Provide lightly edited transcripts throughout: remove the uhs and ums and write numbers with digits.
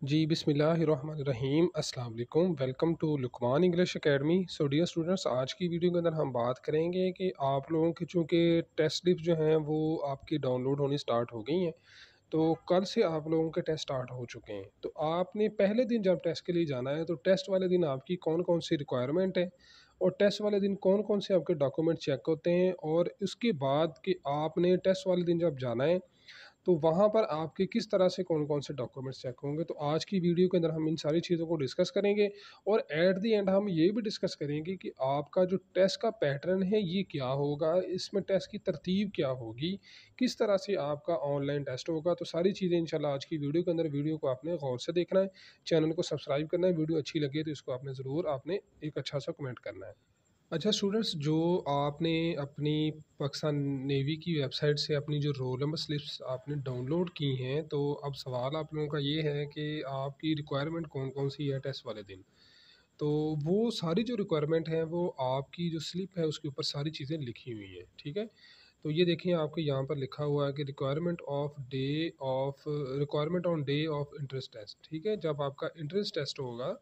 जी बिस्मिल्लाहिर्रहमानिर्रहीम अस्सलाम वालेकुम। Welcome to Luqman English Academy. So dear students, आज की वीडियो के अंदर हम बात करेंगे कि आप लोगों की चूँकि टेस्ट स्लिप जो हैं वो आपकी डाउनलोड होनी स्टार्ट हो गई हैं। तो कल से आप लोगों के टेस्ट स्टार्ट हो चुके हैं। तो आपने पहले दिन जब टेस्ट के लिए जाना है तो टेस्ट वाले दिन आपकी कौन कौन सी रिक्वायरमेंट है और टेस्ट वाले दिन कौन कौन से आपके डॉक्यूमेंट चेक होते हैं, और उसके बाद कि आपने टेस्ट वाले दिन जब जाना है तो वहाँ पर आपके किस तरह से कौन-कौन से डॉक्यूमेंट्स चेक होंगे। तो आज की वीडियो के अंदर हम इन सारी चीज़ों को डिस्कस करेंगे और एट द एंड हम ये भी डिस्कस करेंगे कि आपका जो टेस्ट का पैटर्न है ये क्या होगा, इसमें टेस्ट की तरतीब क्या होगी, किस तरह से आपका ऑनलाइन टेस्ट होगा। तो सारी चीज़ें इंशाल्लाह आज की वीडियो के अंदर, वीडियो को आपने गौर से देखना है, चैनल को सब्सक्राइब करना है, वीडियो अच्छी लगे तो इसको आपने ज़रूर आपने एक अच्छा सा कमेंट करना है। अच्छा स्टूडेंट्स, जो आपने अपनी पाकिस्तान नेवी की वेबसाइट से अपनी जो रोल नंबर स्लिप्स आपने डाउनलोड की हैं, तो अब सवाल आप लोगों का ये है कि आपकी रिक्वायरमेंट कौन कौन सी है टेस्ट वाले दिन। तो वो सारी जो रिक्वायरमेंट है वो आपकी जो स्लिप है उसके ऊपर सारी चीज़ें लिखी हुई हैं, ठीक है। तो ये देखिए आपके यहाँ पर लिखा हुआ है कि requirement on day of entrance test, ठीक है। जब आपका इंट्रेंस टेस्ट होगा,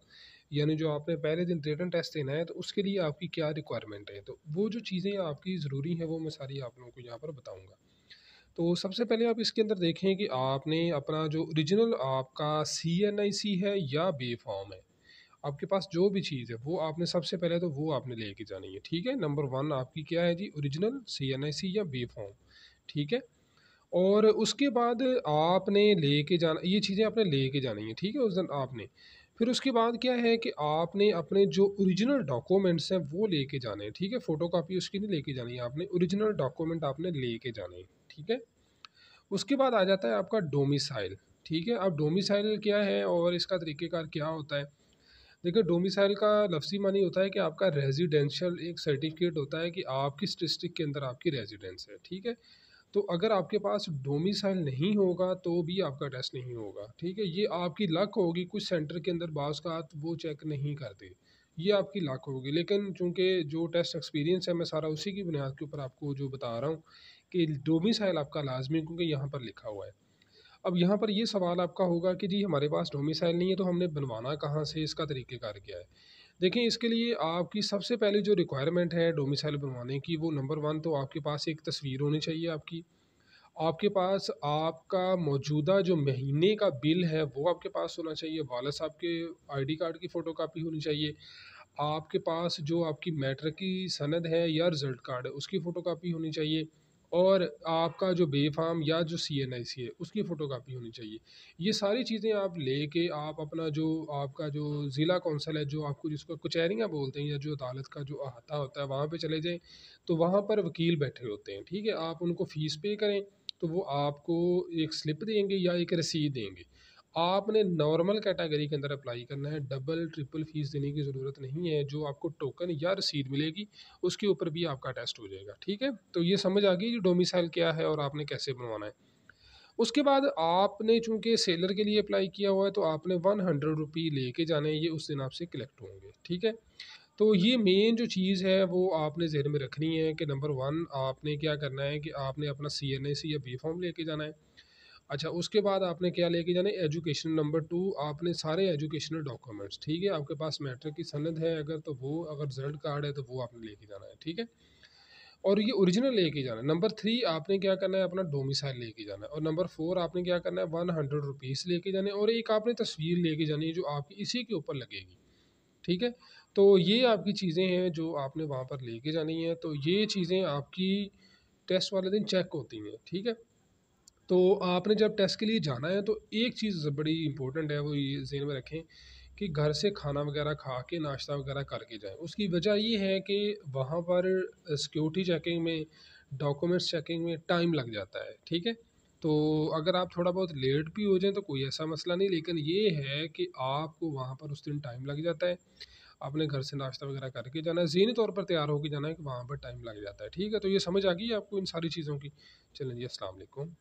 यानी जो आपने पहले दिन रिटन टेस्ट देना है, तो उसके लिए आपकी क्या रिक्वायरमेंट है, तो वो जो चीज़ें आपकी ज़रूरी हैं वो मैं सारी आप लोगों को यहाँ पर बताऊँगा। तो सबसे पहले आप इसके अंदर देखें कि आपने अपना जो ओरिजिनल आपका CNIC है या बे फॉर्म है, आपके पास जो भी चीज़ है वो आपने सबसे पहले तो वो आपने लेके जानी है, ठीक है। नंबर 1 आपकी क्या है जी, ओरिजिनल CNIC या बे फॉर्म, ठीक है। और उसके बाद आपने लेके जाना, ये चीज़ें आपने लेके जानी है, ठीक है, उस दिन आपने। फिर उसके बाद क्या है कि आपने अपने जो ओरिजिनल डॉक्यूमेंट्स हैं वो लेके जाने हैं, ठीक है। फ़ोटोकॉपी उसकी नहीं लेके जानी है, आपने ओरिजिनल डॉक्यूमेंट आपने लेके जाने हैं, ठीक है। उसके बाद आ जाता है आपका डोमिसाइल, ठीक है। अब डोमिसाइल क्या है और इसका तरीक़ेकार क्या होता है? देखिए, डोमिसाइल का लफ्ज़ी मानी होता है कि आपका रेज़िडेंशियल एक सर्टिफ़िकेट होता है कि आप किस डिस्ट्रिक्ट के अंदर आपकी रेज़िडेंस है, ठीक है। तो अगर आपके पास डोमिसाइल नहीं होगा तो भी आपका टेस्ट नहीं होगा, ठीक है। ये आपकी लक होगी, कुछ सेंटर के अंदर बाज़ औक़ात वो चेक नहीं करते, ये आपकी लक होगी। लेकिन चूँकि जो टेस्ट एक्सपीरियंस है मैं सारा उसी की बुनियाद के ऊपर आपको जो बता रहा हूँ कि डोमिसाइल आपका लाज़मी, क्योंकि यहाँ पर लिखा हुआ है। अब यहाँ पर ये सवाल आपका होगा कि जी हमारे पास डोमिसाइल नहीं है तो हमने बनवाना कहाँ से, इसका तरीक़ेकार क्या है? देखिए, इसके लिए आपकी सबसे पहले जो रिक्वायरमेंट है डोमिसाइल बनवाने की, वो नंबर 1 तो आपके पास एक तस्वीर होनी चाहिए आपकी। आपके पास आपका मौजूदा जो महीने का बिल है वो आपके पास होना चाहिए, वालिद साहब के आईडी कार्ड की फ़ोटोकॉपी होनी चाहिए। आपके पास जो आपकी मैट्रिक की सनद है या रिज़ल्ट कार्ड है उसकी फ़ोटोकॉपी होनी चाहिए, और आपका जो बे फॉर्म या जो CNIC है उसकी फ़ोटोकॉपी होनी चाहिए। ये सारी चीज़ें आप लेके आप अपना जो आपका जो ज़िला कौंसल है, जो आपको जिसको कचहरियाँ बोलते हैं या जो अदालत का जो अहाता होता है, वहाँ पे चले जाएँ। तो वहाँ पर वकील बैठे होते हैं, ठीक है। आप उनको फ़ीस पे करें तो वो आपको एक स्लिप देंगे या एक रसीद देंगे। आपने नॉर्मल कैटेगरी के अंदर अप्लाई करना है, डबल ट्रिपल फ़ीस देने की ज़रूरत नहीं है। जो आपको टोकन या रसीद मिलेगी उसके ऊपर भी आपका टेस्ट हो जाएगा, ठीक है। तो ये समझ आ गई डोमिसाइल क्या है और आपने कैसे बनवाना है। उसके बाद आपने चूँकि सेलर के लिए अप्लाई किया हुआ है तो आपने ₹100 लेके जाने हैं, ये उस दिन आपसे कलेक्ट होंगे, ठीक है। तो ये मेन जो चीज़ है वो आपने ज़हन में रखनी है कि नंबर 1 आपने क्या करना है कि आपने अपना CNIC या बी फॉर्म लेके जाना है। अच्छा, उसके बाद आपने क्या लेके जाना है, एजुकेशन। नंबर 2 आपने सारे एजुकेशनल डॉक्यूमेंट्स, ठीक है। आपके पास मैट्रिक की सनद है अगर, तो वो, अगर रिज़ल्ट कार्ड है तो वो आपने लेके जाना है, ठीक है। और ये ओरिजिनल लेके जाना है। नंबर 3 आपने क्या करना है, अपना डोमिसाइल लेके जाना है। और नंबर 4 आपने क्या करना है, ₹100 लेके जाने हैं, और एक आपने तस्वीर लेके जानी है जो आपकी इसी के ऊपर लगेगी, ठीक है। तो ये आपकी चीज़ें हैं जो आपने वहाँ पर लेके जानी है। तो ये चीज़ें आपकी टेस्ट वाले दिन चेक होती हैं, ठीक है। तो आपने जब टेस्ट के लिए जाना है तो एक चीज़ बड़ी इम्पोर्टेंट है, वो ये ज़हन में रखें कि घर से खाना वगैरह खा के, नाश्ता वगैरह करके जाएँ। उसकी वजह ये है कि वहाँ पर सिक्योरिटी चेकिंग में, डॉक्यूमेंट्स चेकिंग में टाइम लग जाता है, ठीक है। तो अगर आप थोड़ा बहुत लेट भी हो जाएँ तो कोई ऐसा मसला नहीं, लेकिन ये है कि आपको वहाँ पर उस दिन टाइम लग जाता है। आपने घर से नाश्ता वगैरह करके जाना है, ज़हनी तौर पर तैयार होके जाना है कि वहाँ पर टाइम लग जाता है, ठीक है। तो ये समझ आ गई आपको इन सारी चीज़ों की? चलें जी, अस्सलाम वालेकुम।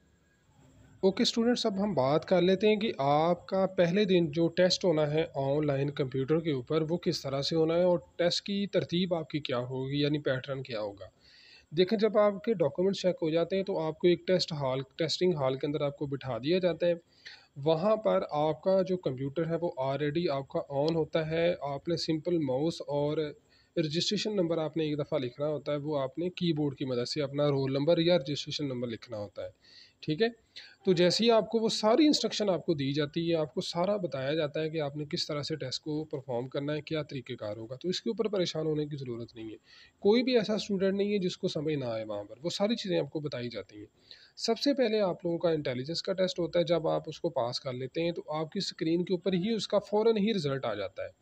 ओके स्टूडेंट्स, अब हम बात कर लेते हैं कि आपका पहले दिन जो टेस्ट होना है ऑनलाइन कंप्यूटर के ऊपर, वो किस तरह से होना है और टेस्ट की तरतीब आपकी क्या होगी, यानी पैटर्न क्या होगा। देखें, जब आपके डॉक्यूमेंट्स चेक हो जाते हैं तो आपको एक टेस्टिंग हॉल के अंदर आपको बिठा दिया जाता है। वहाँ पर आपका जो कंप्यूटर है वो ऑलरेडी आपका ऑन होता है। आपने सिंपल माउस और रजिस्ट्रेशन नंबर आपने एक दफ़ा लिखना होता है, वो आपने कीबोर्ड की मदद से अपना रोल नंबर या रजिस्ट्रेशन नंबर लिखना होता है, ठीक है? तो जैसे ही आपको वो सारी इंस्ट्रक्शन आपको दी जाती है, आपको सारा बताया जाता है कि आपने किस तरह से टेस्ट को परफ़ॉर्म करना है, क्या तरीक़ेकार होगा, तो इसके ऊपर परेशान होने की ज़रूरत नहीं है। कोई भी ऐसा स्टूडेंट नहीं है जिसको समझ ना आए वहाँ पर, वो सारी चीज़ें आपको बताई जाती हैं। सबसे पहले आप लोगों का इंटेलिजेंस का टेस्ट होता है, जब आप उसको पास कर लेते हैं, तो आपकी स्क्रीन के ऊपर ही उसका फ़ौरन ही रिज़ल्ट आ जाता है।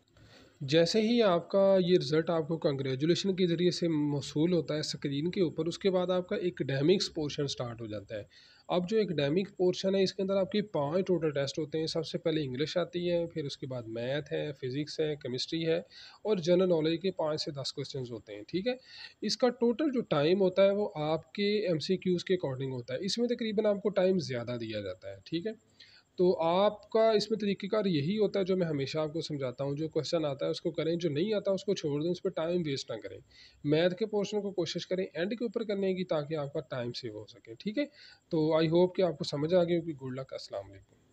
जैसे ही आपका ये रिज़ल्ट आपको कांग्रेचुलेशन के ज़रिए से मौसूल होता है स्क्रीन के ऊपर, उसके बाद आपका एकेडमिक्स पोर्शन स्टार्ट हो जाता है। अब जो एकेडमिक पोर्शन है, इसके अंदर आपके 5 टोटल टेस्ट होते हैं। सबसे पहले इंग्लिश आती है, फिर उसके बाद मैथ है, फिज़िक्स है, केमिस्ट्री है और जनरल नॉलेज के 5 से 10 क्वेश्चंस होते हैं, ठीक है? इसका टोटल जो टाइम होता है, वो आपके एमसीक्यूज़ के अकॉर्डिंग होता है। इसमें तकरीबन आपको टाइम ज़्यादा दिया जाता है, ठीक है? तो आपका इसमें तरीक़ेकार यही होता है जो मैं हमेशा आपको समझाता हूँ, जो क्वेश्चन आता है उसको करें, जो नहीं आता उसको छोड़ दें, उस पे टाइम वेस्ट ना करें। मैथ के पोर्शन को कोशिश करें एंड के ऊपर करने की, ताकि आपका टाइम सेव हो सके, ठीक है? तो आई होप कि आपको समझ आ गई होगी। गुड लक, अस्सलाम वालेकुम।